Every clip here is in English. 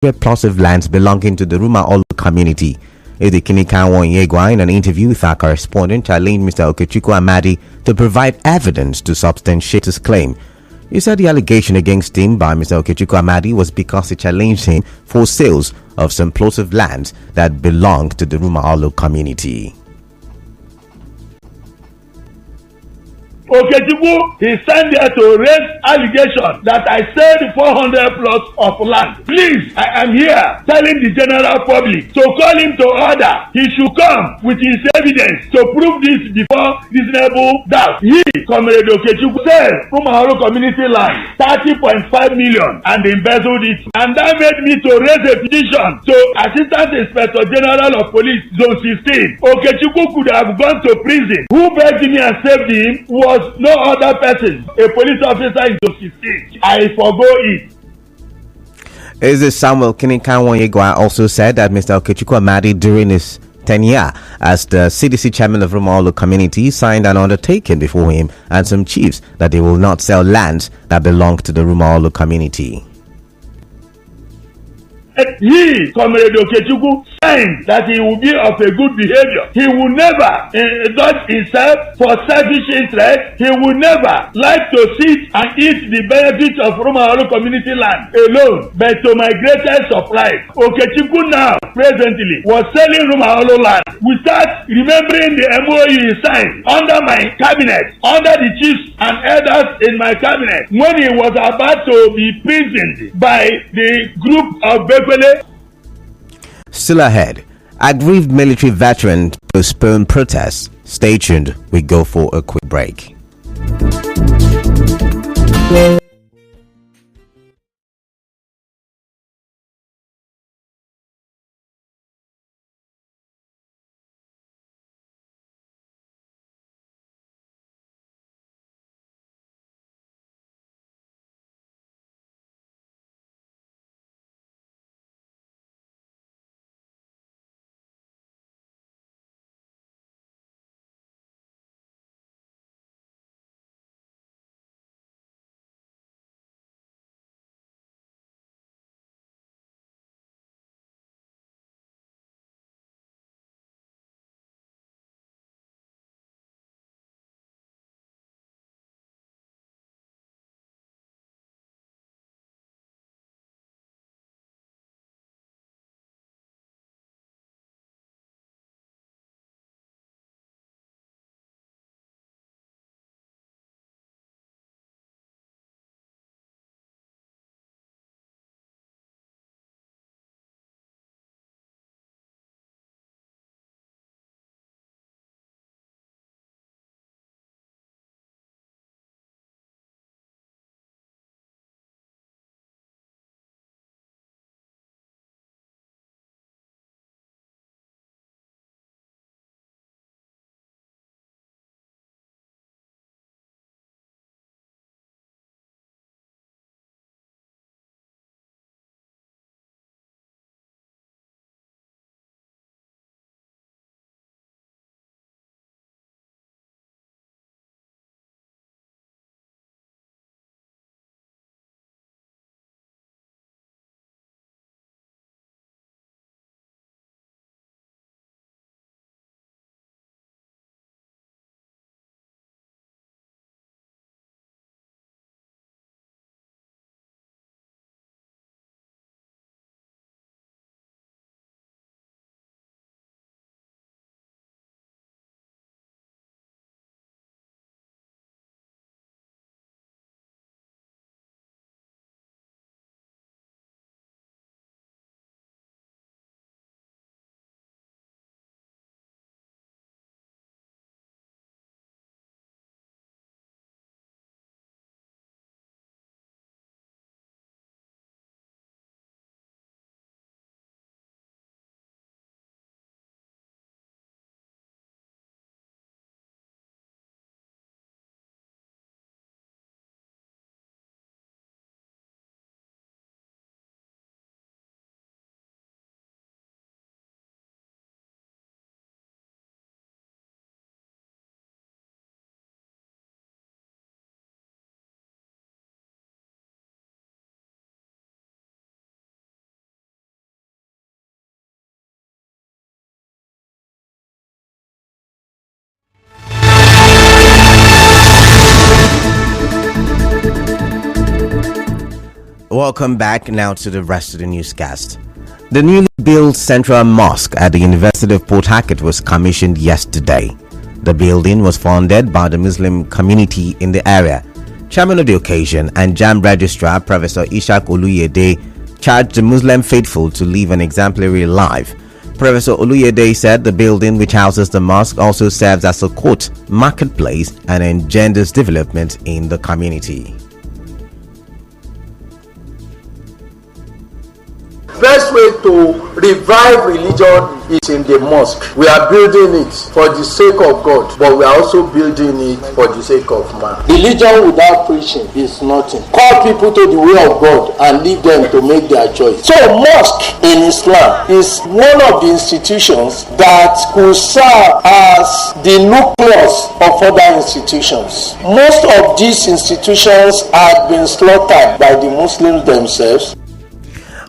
plots of lands belonging to the Ruma Olu community. Edikinikawa Yegwa, in an interview with our correspondent, challenged Mr. Okechukwu Amadi to provide evidence to substantiate his claim. He said the allegation against him by Mr. Okechukwu Amadi was because he challenged him for sales of some plots of land that belonged to the Ruma Olu community. Okechukwu, he sent there to raise allegation that I sold 400 plots of land. Please, I am here telling the general public to call him to order. He should come with his evidence to prove this before reasonable doubt. He, Comrade Okechukwu, sold from our community land 30.5 million and embezzled it. And that made me to raise a petition to Assistant Inspector General of Police, Zone 16. Okechukwu could have gone to prison. Who begged me and saved him was no other person, a police officer in Zone 16. I forgo it. Is Samuel Kinikanwa also said that Mr. Okechukwu Amadi, during his tenure as the CDC chairman of Ruma Olu community, signed an undertaking before him and some chiefs that they will not sell lands that belong to the Ruma Olu community. He, Comrade Okechukwu, signed that he will be of a good behavior. He will never indulge himself for selfish interest. He will never like to sit and eat the benefits of Ruma Olu community land alone. But to my greatest surprise, Okechukwu now, presently, was selling Ruma Olu land without remembering the MOU he signed under my cabinet, under the chiefs and elders in my cabinet, when he was about to be imprisoned by the group of Still ahead, aggrieved military veteran postpone protests. Stay tuned. We go for a quick break. Welcome back now to the rest of the newscast. The newly built Central Mosque at the University of Port Harcourt was commissioned yesterday. The building was funded by the Muslim community in the area. Chairman of the occasion and JAMB Registrar Professor Ishaq Oluyede charged the Muslim faithful to live an exemplary life. Professor Oluyede said the building, which houses the mosque, also serves as a court, marketplace, and engenders development in the community. Best way to revive religion is in the mosque. We are building it for the sake of God, but we are also building it for the sake of man. Religion without preaching is nothing. Call people to the way of God and leave them to make their choice. So mosque in Islam is one of the institutions that could serve as the nucleus of other institutions. Most of these institutions have been slaughtered by the Muslims themselves.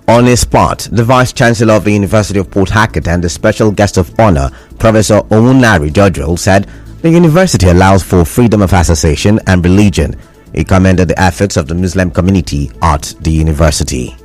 On his part, the Vice Chancellor of the University of Port Harcourt and the special guest of honor, Professor Omunari Jodrell, said the university allows for freedom of association and religion. He commended the efforts of the Muslim community at the university.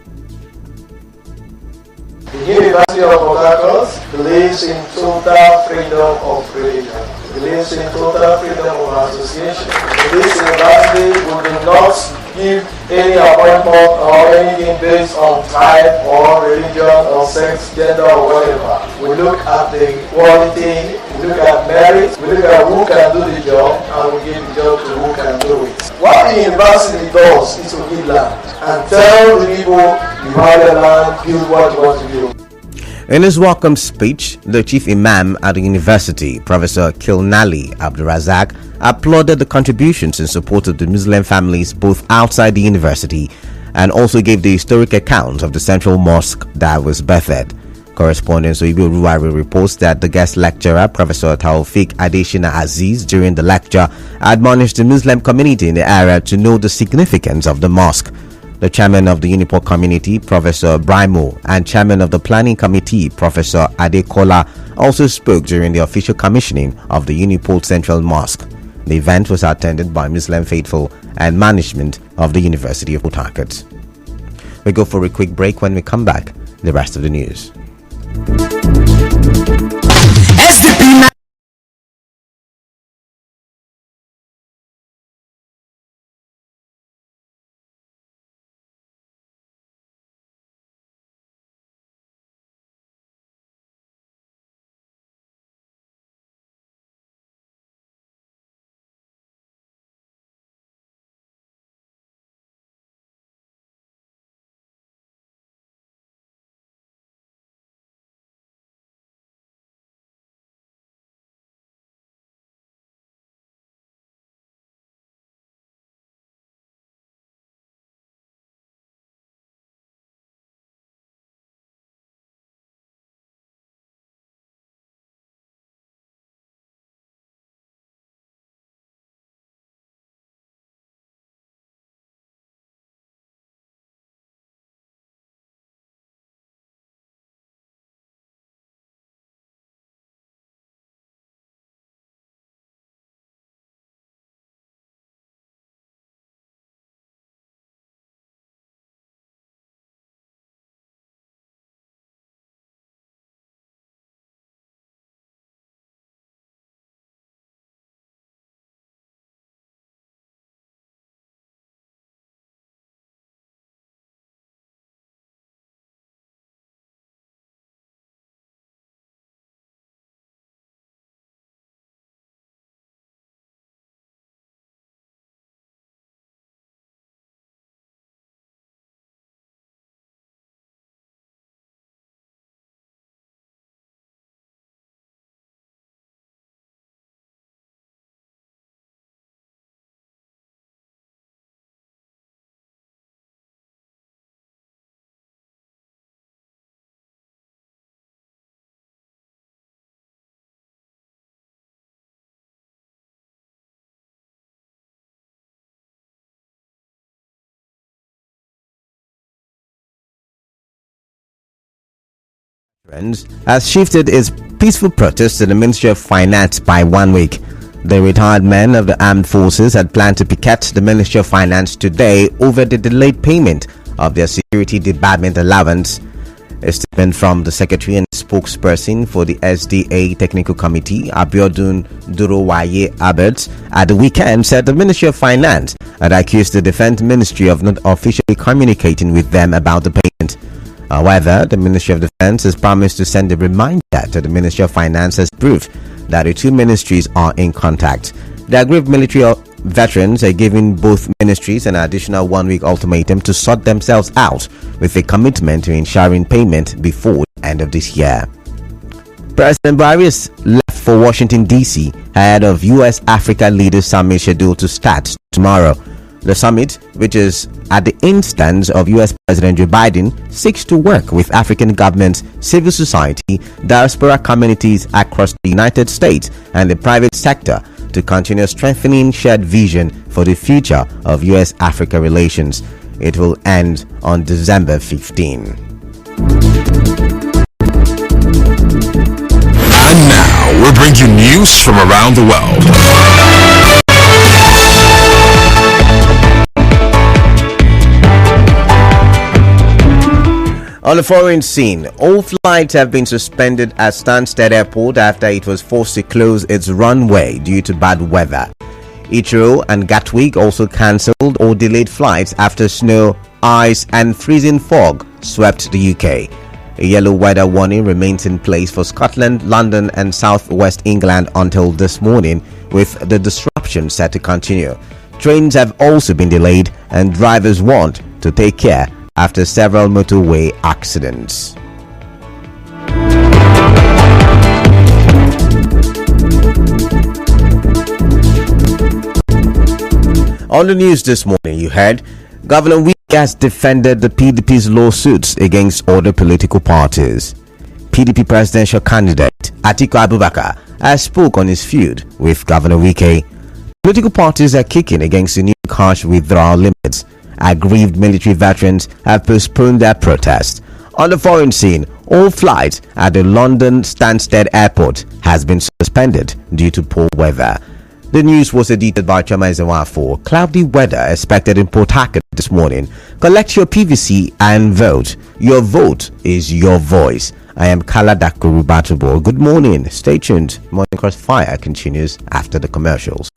The University of Port Harcourt believes in total freedom of religion. Believes in total freedom of association. This university will not give any appointment or anything based on type or religion or sex, gender or whatever. We look at the quality, we look at merit, we look at who can do the job, and we give the job to who can do it. What the university does is to give land and tell the people you have the land, build what you want to build. In his welcome speech, the chief imam at the university, Professor Kilnali Abdurazak, applauded the contributions in support of the Muslim families both outside the university and also gave the historic account of the central mosque that was birthed. Correspondent Soibu Ruwari reports that the guest lecturer, Professor Taufik Adeshina Aziz, during the lecture admonished the Muslim community in the area to know the significance of the mosque. The chairman of the Uniport community, Professor Brimo, and chairman of the planning committee, Professor Adekola, also spoke during the official commissioning of the Uniport Central Mosque. The event was attended by Muslim faithful and management of the University of Port Harcourt. We go for a quick break. When we come back, the rest of the news. SDP has shifted its peaceful protest to the Ministry of Finance by 1 week. The retired men of the armed forces had planned to picket the Ministry of Finance today over the delayed payment of their security debarment allowance. A statement from the secretary and spokesperson for the SDA Technical Committee, Abiodun Durowaye Abert, at the weekend said the Ministry of Finance had accused the Defense Ministry of not officially communicating with them about the payment. However, the Ministry of Defense has promised to send a reminder to the Ministry of Finance as proof that the two ministries are in contact. The aggrieved military veterans are giving both ministries an additional 1-week ultimatum to sort themselves out, with a commitment to ensuring payment before the end of this year. President Buhari has left for Washington, D.C. ahead of U.S.-Africa Leaders Summit scheduled to start tomorrow. The summit, which is at the instance of U.S. President Joe Biden, seeks to work with African governments, civil society, diaspora communities across the United States, and the private sector to continue strengthening shared vision for the future of U.S.-Africa relations. It will end on December 15. And now we'll bring you news from around the world. On the foreign scene, all flights have been suspended at Stansted Airport after it was forced to close its runway due to bad weather. Heathrow and Gatwick also cancelled or delayed flights after snow, ice and freezing fog swept the UK. A yellow weather warning remains in place for Scotland, London and southwest England until this morning, with the disruption set to continue. Trains have also been delayed and drivers want to take care after several motorway accidents. On the news this morning, you heard Governor Wike has defended the PDP's lawsuits against other political parties. PDP presidential candidate Atiku Abubakar has spoke on his feud with Governor Wike. Political parties are kicking against the new cash withdrawal limits. Aggrieved military veterans have postponed their protest. On the foreign scene, all flights at the London Stansted Airport has been suspended due to poor weather. The news was edited by Chama Ezewafo. Cloudy weather expected in Port Harcourt this morning. Collect your PVC and vote. Your vote is your voice. I am Kala Dakurubatubo. Good morning. Stay tuned. Morning Crossfire continues after the commercials.